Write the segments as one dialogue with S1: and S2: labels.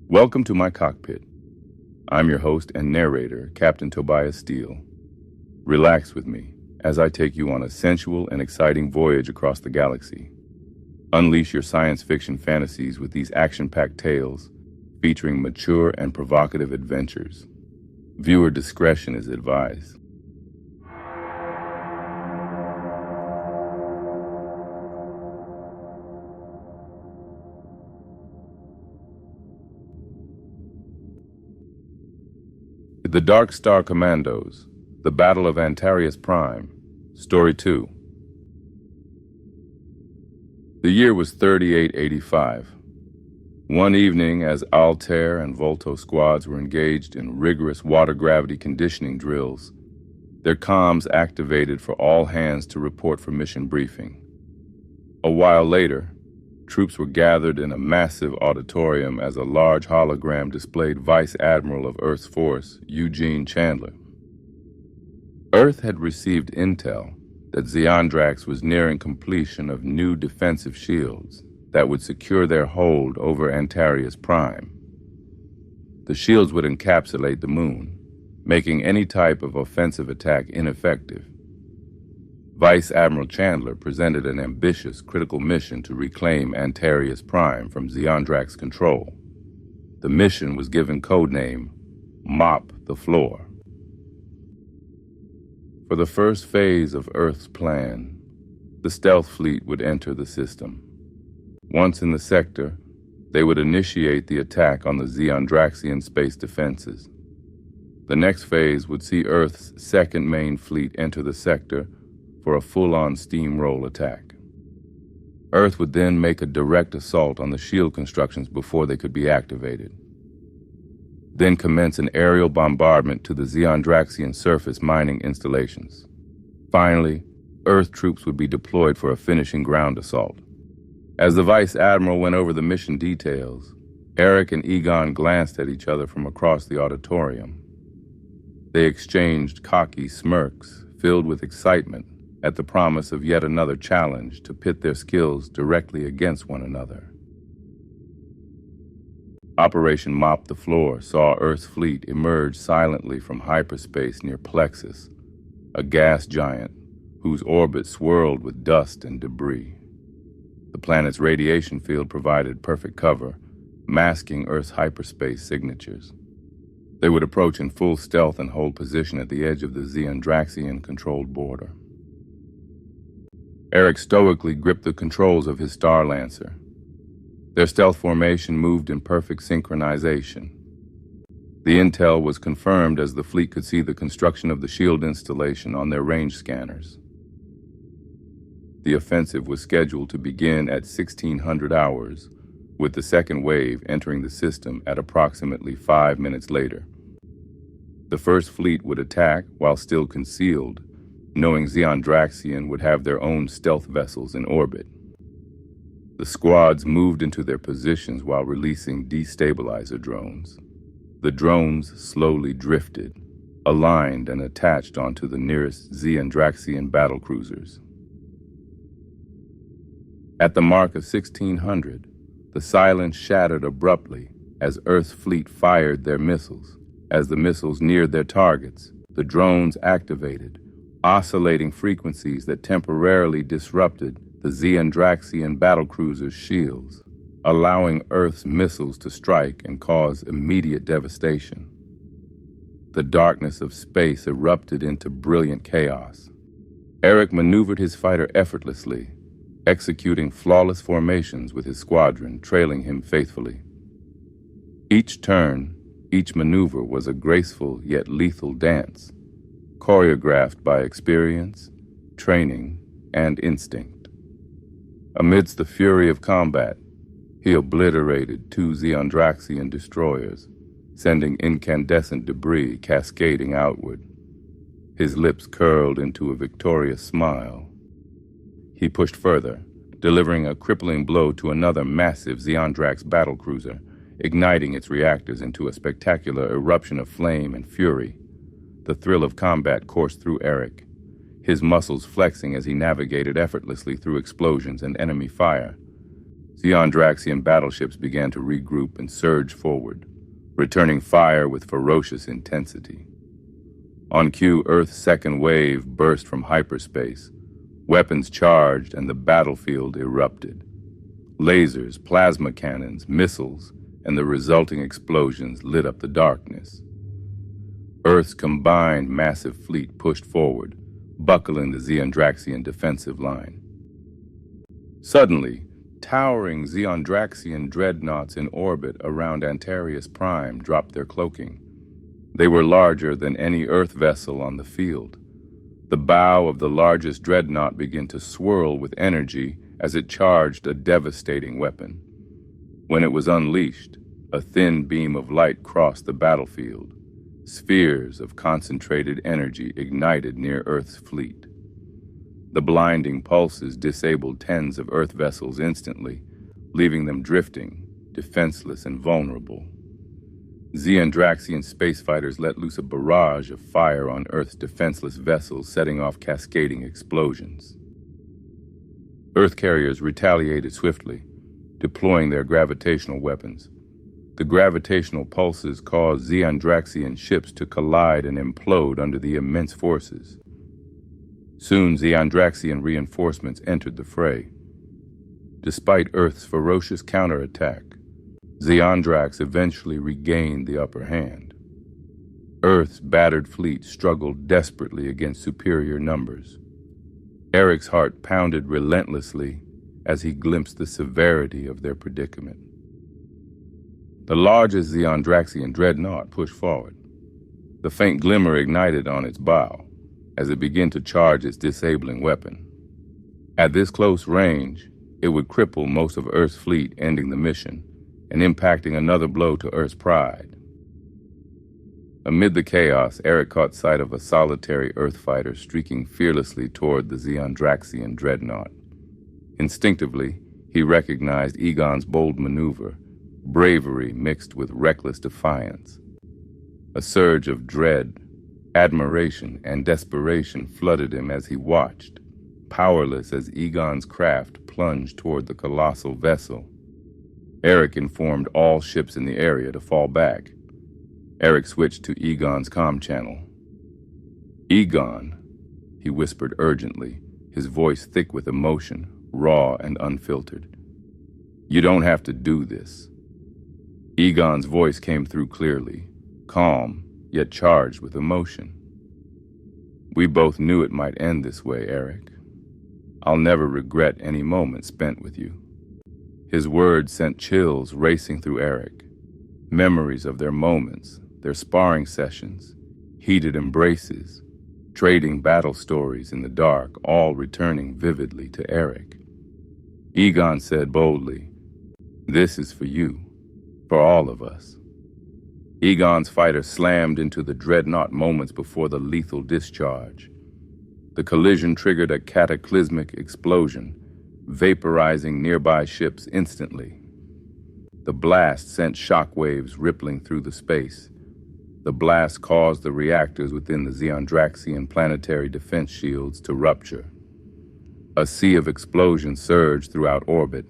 S1: Welcome to my cockpit. I'm your host and narrator, Captain Tobias Steele. Relax with me as I take you on a sensual and exciting voyage across the galaxy. Unleash your science fiction fantasies with these action-packed tales featuring mature and provocative adventures. Viewer discretion is advised. The Darkstar Commandos, The Battle of Antareous Prime, Story 2. The year was 3885. One evening, as Altair and Volto squads were engaged in rigorous water-gravity conditioning drills, their comms activated for all hands to report for mission briefing. A while later, troops were gathered in a massive auditorium as a large hologram displayed Vice Admiral of Earth's Force, Eugene Chandler. Earth had received intel that Xeondrax was nearing completion of new defensive shields that would secure their hold over Antareous Prime. The shields would encapsulate the moon, making any type of offensive attack ineffective. Vice Admiral Chandler presented an ambitious, critical mission to reclaim Antareous Prime from Xeondrax control. The mission was given codename Mop the Floor. For the first phase of Earth's plan, the stealth fleet would enter the system. Once in the sector, they would initiate the attack on the Xeondraxian space defenses. The next phase would see Earth's second main fleet enter the sector for a full-on steamroll attack. Earth would then make a direct assault on the shield constructions before they could be activated. Then commence an aerial bombardment to the Xeondraxian surface mining installations. Finally, Earth troops would be deployed for a finishing ground assault. As the Vice Admiral went over the mission details, Eric and Egon glanced at each other from across the auditorium. They exchanged cocky smirks, filled with excitement at the promise of yet another challenge to pit their skills directly against one another. Operation Mop the Floor saw Earth's fleet emerge silently from hyperspace near Plexus, a gas giant whose orbit swirled with dust and debris. The planet's radiation field provided perfect cover, masking Earth's hyperspace signatures. They would approach in full stealth and hold position at the edge of the Xeondraxian-controlled border. Eric stoically gripped the controls of his Star Lancer. Their stealth formation moved in perfect synchronization. The intel was confirmed as the fleet could see the construction of the shield installation on their range scanners. The offensive was scheduled to begin at 1600 hours, with the second wave entering the system at approximately 5 minutes later. The first fleet would attack while still concealed, knowing Xeondraxian would have their own stealth vessels in orbit. The squads moved into their positions while releasing destabilizer drones. The drones slowly drifted, aligned and attached onto the nearest Xeondraxian battlecruisers. At the mark of 1600, the silence shattered abruptly as Earth's fleet fired their missiles. As the missiles neared their targets, the drones activated, oscillating frequencies that temporarily disrupted the Xeondraxian battlecruiser's shields, allowing Earth's missiles to strike and cause immediate devastation. The darkness of space erupted into brilliant chaos. Eric maneuvered his fighter effortlessly, executing flawless formations with his squadron trailing him faithfully. Each turn, each maneuver was a graceful yet lethal dance, choreographed by experience, training, and instinct. Amidst the fury of combat, he obliterated 2 Xeondraxian destroyers, sending incandescent debris cascading outward. His lips curled into a victorious smile. He pushed further, delivering a crippling blow to another massive Xeondrax battlecruiser, igniting its reactors into a spectacular eruption of flame and fury. The thrill of combat coursed through Eric, his muscles flexing as he navigated effortlessly through explosions and enemy fire. Xeon-Draxian battleships began to regroup and surge forward, returning fire with ferocious intensity. On cue, Earth's second wave burst from hyperspace. Weapons charged and the battlefield erupted. Lasers, plasma cannons, missiles, and the resulting explosions lit up the darkness. Earth's combined massive fleet pushed forward, buckling the Xeon-Draxian defensive line. Suddenly, towering Xeon-Draxian dreadnoughts in orbit around Antareous Prime dropped their cloaking. They were larger than any Earth vessel on the field. The bow of the largest dreadnought began to swirl with energy as it charged a devastating weapon. When it was unleashed, a thin beam of light crossed the battlefield. Spheres of concentrated energy ignited near Earth's fleet. The blinding pulses disabled tens of Earth vessels instantly, leaving them drifting, defenseless and vulnerable. Xeon-Draxian spacefighters let loose a barrage of fire on Earth's defenseless vessels, setting off cascading explosions. Earth carriers retaliated swiftly, deploying their gravitational weapons. The gravitational pulses caused Xeon-Draxian ships to collide and implode under the immense forces. Soon, Xeon-Draxian reinforcements entered the fray. Despite Earth's ferocious counterattack, Xeon-Drax eventually regained the upper hand. Earth's battered fleet struggled desperately against superior numbers. Eric's heart pounded relentlessly as he glimpsed the severity of their predicament. The largest Xeon-Draxian dreadnought pushed forward. The faint glimmer ignited on its bow as it began to charge its disabling weapon. At this close range, it would cripple most of Earth's fleet, ending the mission and impacting another blow to Earth's pride. Amid the chaos, Eric caught sight of a solitary Earth fighter streaking fearlessly toward the Xeon-Draxian dreadnought. Instinctively, he recognized Egon's bold maneuver, bravery mixed with reckless defiance. A surge of dread, admiration, and desperation flooded him as he watched, powerless as Egon's craft plunged toward the colossal vessel. Eric informed all ships in the area to fall back. Eric switched to Egon's comm channel. "Egon," he whispered urgently, his voice thick with emotion, raw and unfiltered. "You don't have to do this." Egon's voice came through clearly, calm, yet charged with emotion. "We both knew it might end this way, Eric. I'll never regret any moment spent with you." His words sent chills racing through Eric. Memories of their moments, their sparring sessions, heated embraces, trading battle stories in the dark, all returning vividly to Eric. Egon said boldly, "This is for you, for all of us." Egon's fighter slammed into the dreadnought moments before the lethal discharge. The collision triggered a cataclysmic explosion, vaporizing nearby ships instantly. The blast sent shockwaves rippling through the space. The blast caused the reactors within the Xeon-Draxian planetary defense shields to rupture. A sea of explosions surged throughout orbit.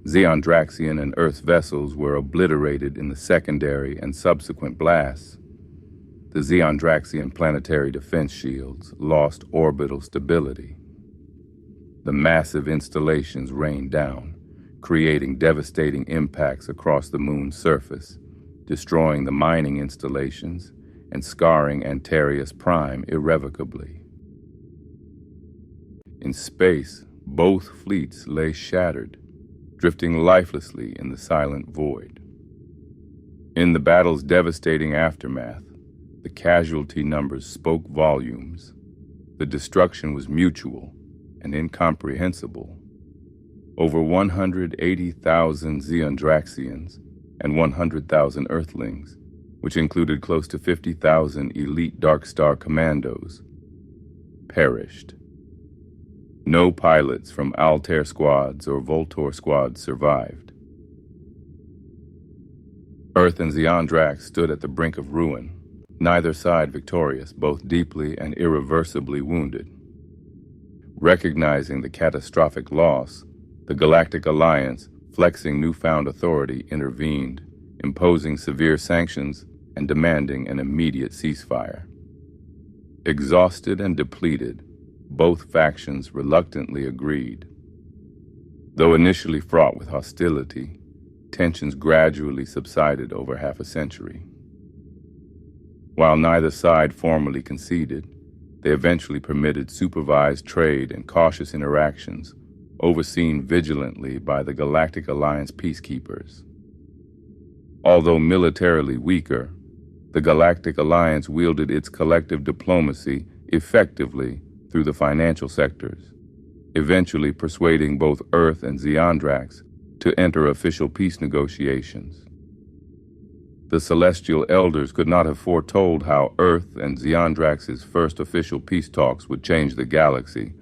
S1: Xeon-Draxian and Earth vessels were obliterated in the secondary and subsequent blasts. The Xeon-Draxian planetary defense shields lost orbital stability. The massive installations rained down, creating devastating impacts across the moon's surface, destroying the mining installations and scarring Antareous Prime irrevocably. In space, both fleets lay shattered, drifting lifelessly in the silent void. In the battle's devastating aftermath, the casualty numbers spoke volumes. The destruction was mutual and incomprehensible. Over 180,000 Xeon-Draxians and 100,000 Earthlings, which included close to 50,000 elite Darkstar Commandos, perished. No pilots from Altair squads or Voltor squads survived. Earth and Xeon-Drax stood at the brink of ruin, neither side victorious, both deeply and irreversibly wounded. Recognizing the catastrophic loss, The Galactic Alliance, flexing newfound authority, intervened, imposing severe sanctions and demanding an immediate ceasefire. Exhausted and depleted, both factions reluctantly agreed. Though initially fraught with hostility, tensions gradually subsided over half a century. While neither side formally conceded, they eventually permitted supervised trade and cautious interactions, overseen vigilantly by the Galactic Alliance peacekeepers. Although militarily weaker, the Galactic Alliance wielded its collective diplomacy effectively through the financial sectors, eventually persuading both Earth and Xeondrax to enter official peace negotiations. The Celestial Elders could not have foretold how Earth and Xeondrax's first official peace talks would change the galaxy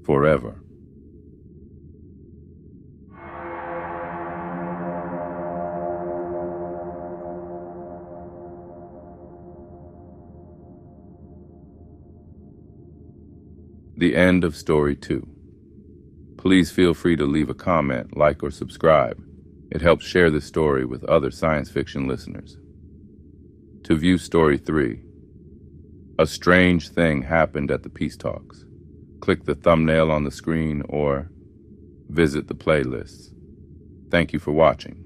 S1: forever. The end of Story 2. Please feel free to leave a comment, like, or subscribe. It helps share this story with other science fiction listeners. To view Story 3, a strange thing happened at the peace talks. Click the thumbnail on the screen or visit the playlists. Thank you for watching.